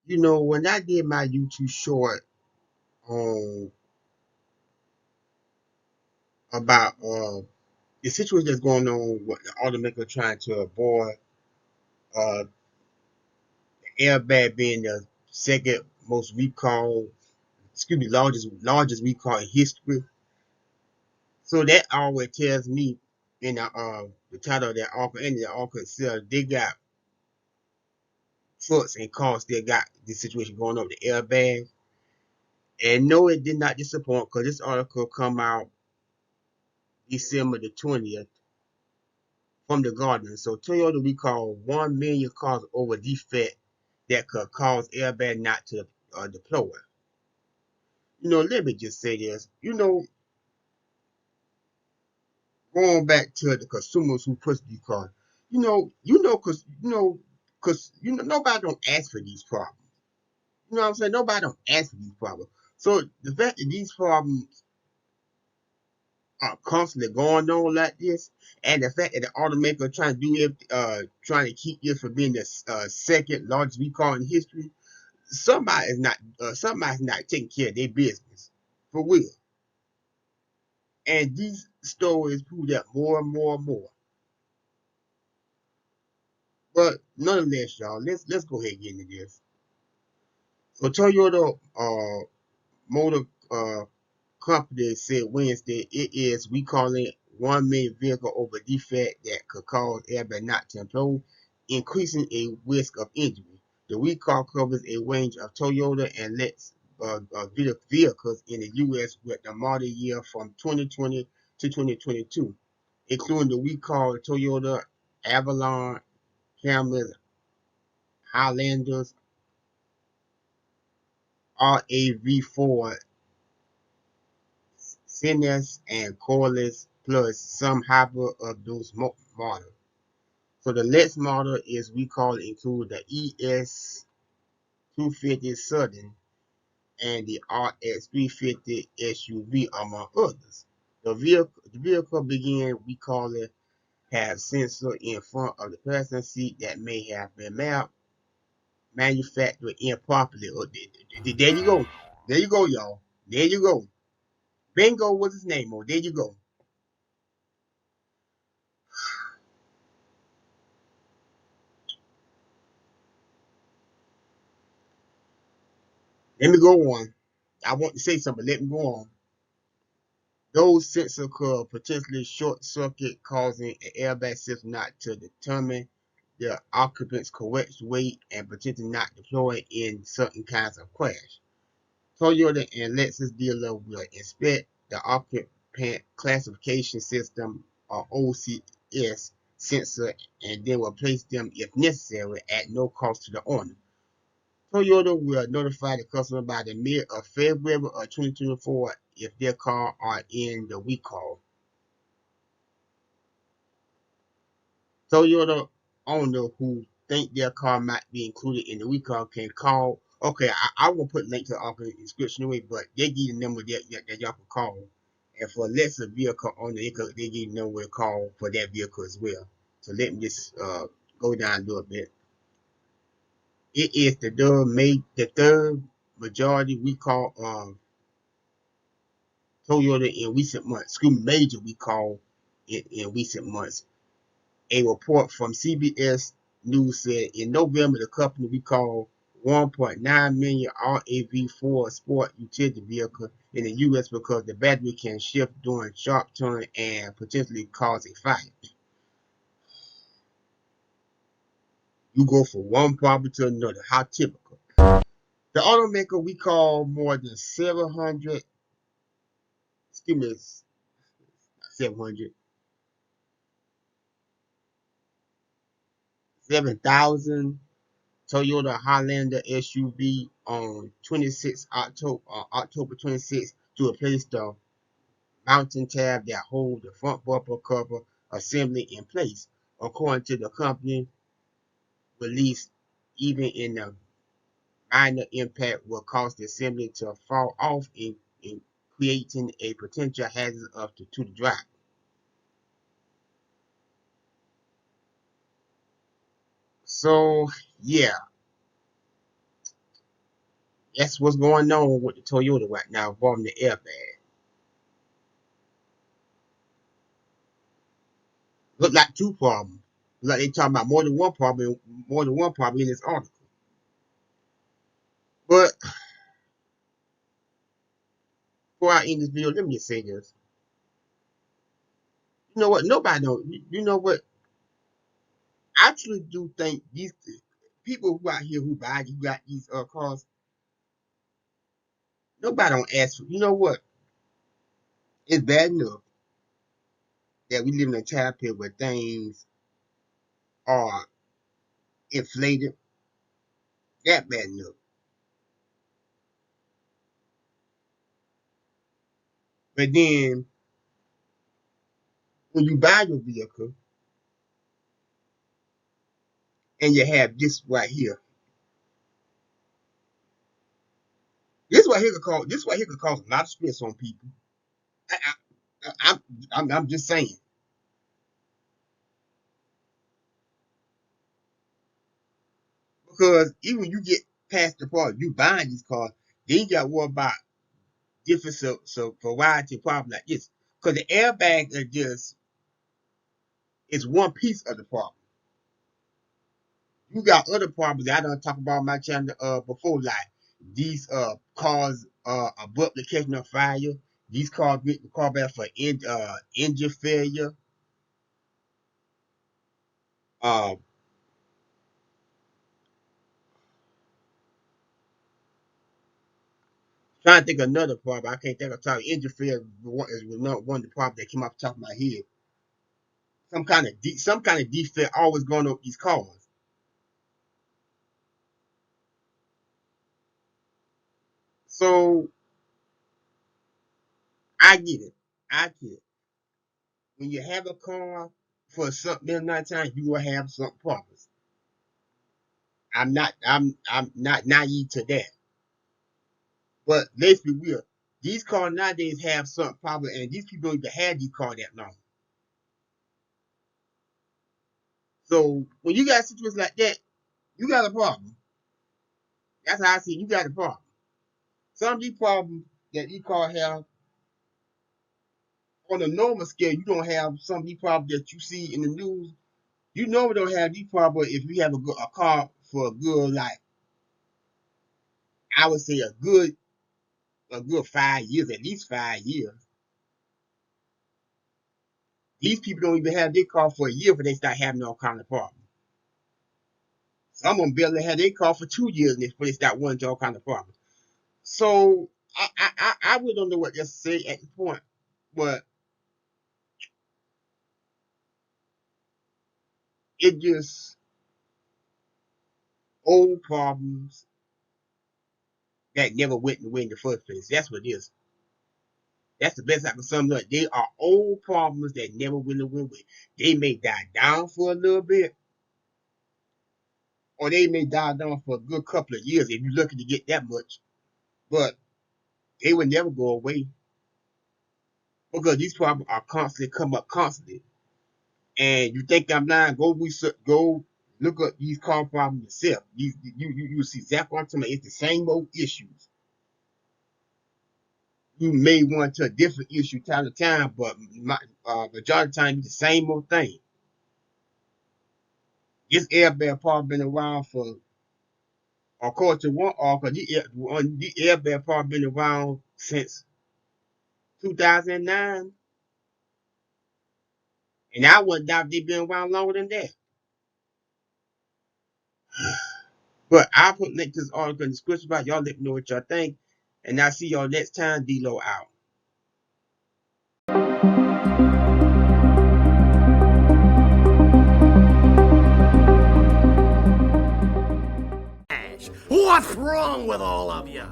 You know, when I did my YouTube short on about the situation that's going on with the automaker trying to avoid uh airbag being the second most recalled, excuse me, largest recall in history. So that always tells me in the title of that article and the article itself, they got trucks and cars that got this situation going on with the airbag. And no, it did not disappoint because this article come out December the 20th from the Guardian. So Toyota recalled 1 million cars over defect that could cause airbag not to deploy. You know, let me just say this. You know, going back to the consumers who push these cars. Nobody don't ask for these problems. You know what I'm saying? Nobody don't ask for these problems. So the fact that these problems are constantly going on like this, and the fact that the automaker trying to do it, trying to keep this from being the second largest recall in history, somebody's not taking care of their business for real. And these stories prove that more and more and more. But nonetheless, y'all, let's go ahead and get into this. So Toyota Motor Company said Wednesday it is recalling 1 million vehicle over defect that could cause airbag not to implode, increasing a risk of injury. The recall covers a range of Toyota and Lexus vehicles in the U.S. with the model year from 2020 to 2022, including the recalled Toyota Avalon, Camrys, Highlanders, RAV4, Finis, and Corliss, plus some hybrid of those models. So the next model is recalled include the ES 250 Southern and the RX 350 SUV, among others. The vehicle began recalling have sensor in front of the passenger seat that may have been manufactured improperly. There you go. There you go, y'all. There you go. Bingo was his name. Oh, there you go. Let me go on. I want to say something. Let me go on. Those sensors could potentially short circuit, causing an airbag system not to determine the occupant's correct weight and potentially not deploy in certain kinds of crash. Toyota and Lexus dealer will inspect the occupant classification system or OCS sensor and then will place them if necessary at no cost to the owner. Toyota will notify the customer by the mid of February of 2024 if their car are in the recall. Toyota owner who think their car might be included in the recall can call. Okay, I will put a link to the article in the description anyway, but they give the number that y'all can call. And for lesser vehicle owner, they give the number to call for that vehicle as well. So let me just go down a little bit. It is the third majority recall Toyota in recent months, excuse me, major recall in recent months. A report from CBS News said in November the company recalled 1.9 million RAV4 sport utility vehicle in the U.S. because the battery can shift during sharp turn and potentially cause a fire. You go from one problem to another. How typical. The automaker recalled more than 700, excuse me, 700, 7,000 Toyota Highlander SUV on 26 October 26 to replace the mounting tab that hold the front bumper cover assembly in place. According to the company release, even in a minor impact will cause the assembly to fall off in creating a potential hazard to the driver. So yeah, That's what's going on with the Toyota right now involving the airbag. Look like two problems. Like they talking about more than one problem in this article. But before I end this video, let me just say this. You know what? Nobody don't. You know what? I actually do think these people who out here who got these cars. Nobody don't ask for. You know what? It's bad enough that we live in a time period where things are inflated. That bad enough. But then when you buy your vehicle and you have this right here, this right here could cause a lot of stress on people. I'm just saying, because even when you get past the part you buying these cars, then you got to worry about different variety of problems like this. Because the airbag is one piece of the problem. You got other problems that I don't talk about on my channel before, like these cars abruptly catching on fire. These cars get the car back for engine failure. Uh, Trying to think of another problem. I can't think of top engine failure is not one of the problems that came off the top of my head. Some kind of defect always going on with these cars. So I get it. I get it. When you have a car for something amount of time, you will have some problems. I'm not naive to that. But let's be real. These cars nowadays have some problem, and these people don't even have these cars that long. So when you got situations like that, you got a problem. That's how I see it. You got a problem. Some of these problems that these cars have on a normal scale, you don't have some of these problems that you see in the news. You normally don't have these problems if you have a car for a good, like, I would say a good 5 years, at least 5 years. These people don't even have their car for a year before they start having all kind of problems. Some of them barely had their car for 2 years before they start running all kind of problems. So I really don't know what to say at the point, but it just old problems that never went away in the first place. That's what it is. That's the best I can sum it up. They are old problems that never really went away. They may die down for a little bit, or they may die down for a good couple of years if you're lucky to get that much. But they will never go away because these problems are constantly come up constantly. And you think I'm lying? Go research, go look up these car problems yourself. You see exactly what I'm talking about. It's the same old issues. You may want to a different issue time to time, but majority of the time it's the same old thing. This airbag probably been around for, according to one article, the airbag probably been around since 2009, and I wouldn't doubt they've been around longer than that. But I'll put link to this article in the description about y'all. Let me know what y'all think, and I'll see y'all next time. D-Lo out. What's wrong with all of you?